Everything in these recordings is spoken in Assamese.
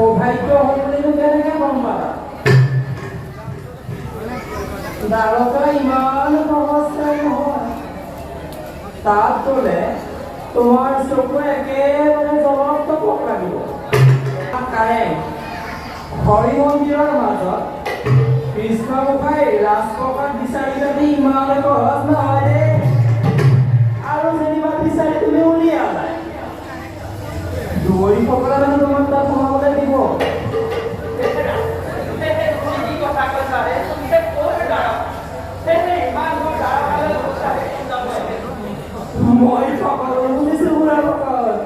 সৌভাগ্য হ'ল বুলিনো কেনেকৈ গম পালা? দ্বাৰকা ইমান সহজ ঠাই নহয়। তাত গ'লে তোমাৰ চকু একেবাৰে জলত টপক লাগিব। কাৰেং হৰি মন্দিৰৰ মাজত কৃষ্ণ গোসাঁই ৰাজপ্ৰসাদ বিচাৰি যাবি ইমান সহজ নহয় দেই। আৰু যেনিবা বিচাৰি তুমি উলিয়ালা, দুৱৰীসকলে মানে তোমাক তাত সোমাবলৈ দিব। মই সকলো শুনিছো বুঢ়া ভকত।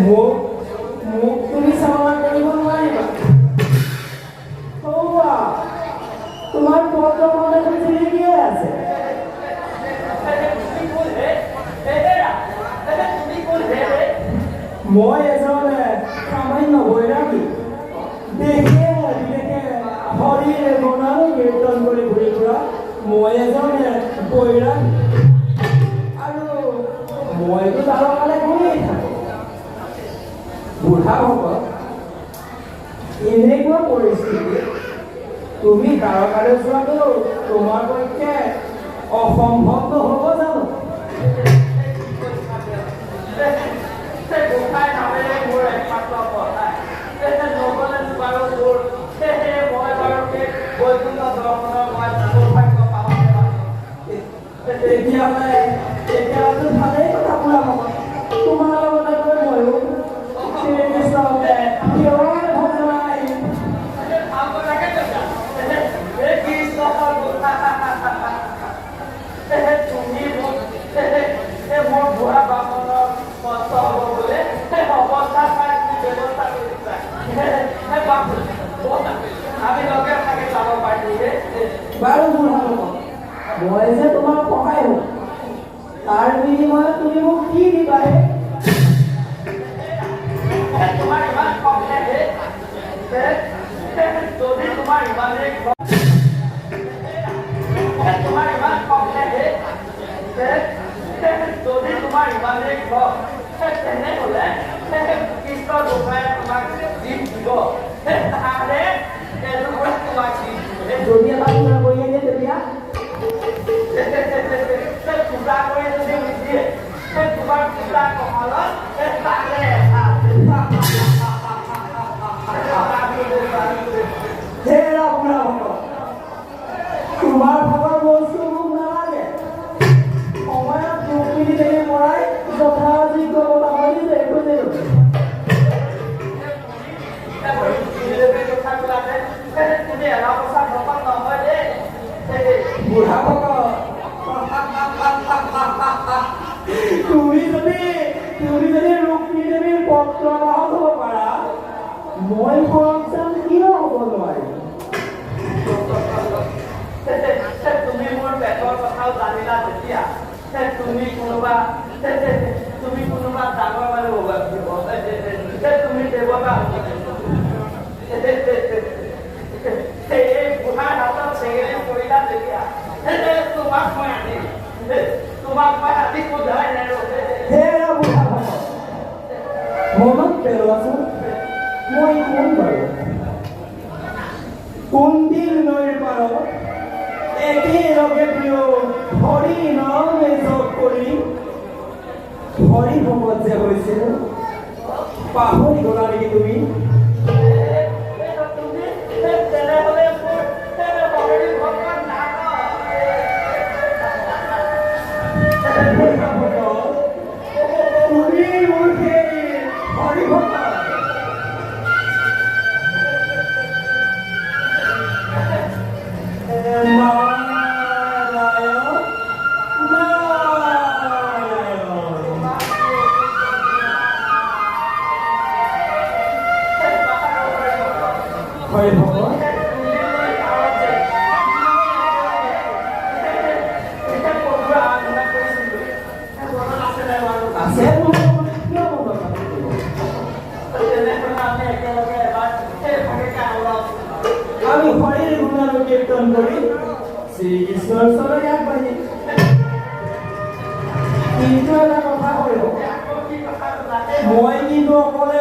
মোক তুমি চালনা কৰিব নোৱাৰিবা। তোমাৰ পত্ৰ মনে জিলিকিয়ে আছে। মই এজন সামান্য বৈৰাগী। দেখে হৰিৰ গুণান কীৰ্তন কৰি ঘূৰি ফুৰা মই এজন বৈৰাগী। আৰু মইতো দ্বাৰকালে গৈয়ে থাকোঁ। বুঢ়া ভকত, এনেকুৱা পৰিস্থিতি তুমি দ্বাৰকালৈ যোৱাটো তোমাৰ পক্ষে অসম্ভৱ নহ'ব জানো? তেতিয়াহ'লে ভালেই কথা বুঢ়া ভকত। তোমাৰ লগতে গৈ ময়ো শ্ৰীকৃষ্ণকে ভজনা আহিম। মোৰ বুঢ়া বামনৰ কষ্ট হ'ব বোলে অৱস্থা চাই ব্যৱস্থা কৰিছা। আমি লগে ভাগে যাব পাৰিম। বাৰু বুঢ়া ভকত, মই যে তোমাৰ সহায় হ'ম, তাৰ বিনিময়ত তুমি মোক কি দিবাহে? তোমাৰ ইমান কমে যদি তোমাৰ ইমানেই যদি তোমাৰ ইমানেই ঘৰ তেনেহ'লে কৃষ্ণ গোসাঁই তোমাক দিন দিব। তাৰে তোমাক যদি এটা পূজা কৰি দিয়ে তেতিয়া পূজা কৰি যদি নিদিয়ে তোমাৰ পূজা কমালত তোমাৰ ভাগৰ বস্তু মোক নালাগে। সময়ত দুখ মিলি দেৰি মৰাই যথাযোগ্য কথা হয় যে বুঢ়া ভকত, তুমি যদি ৰুক্মিণী দেৱীৰ পত্ৰ বাহক হ'ব পাৰা, মই পৰমচাম কিয় হ'ব নোৱাৰিম? তুমি মোৰ পেটৰ কথাও জানিলা যেতিয়া তুমি কোনোবা ডাঙৰ মানুহ হ'ব, তুমি দেৱতা এই বুঢ়াৰ হাতত চেগেৰে কৰিলা তেতিয়া তোমাক মই আনি সোধাই নাই। বুঢ়া ভকত, মনত পেলোৱাচোন, মই কোন বাৰু? কুন্দিল নৈৰ পাৰত একেলগে প্ৰিয় হৰি নাম জপ কৰি হৰি ভকত যে হৈছিল, পাহৰি গ'লা নেকি তুমি? আমি হরির গুণান কীর্তন করি, শ্রীকৃষ্ণর চরণে আগবাঢ়ি। কিন্তু এটা কথা হল, মই কিন্তু অকলে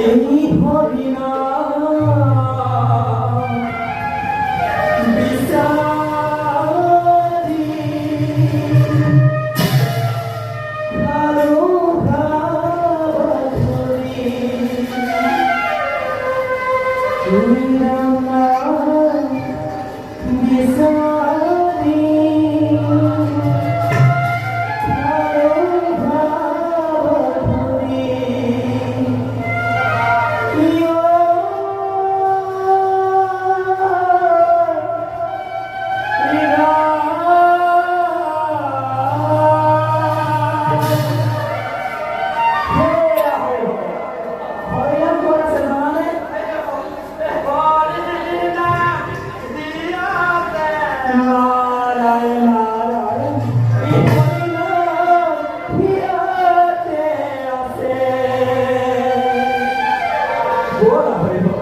এই হরিনা বিচারি কালো ভাবরি তুমি না বিচারি Boa,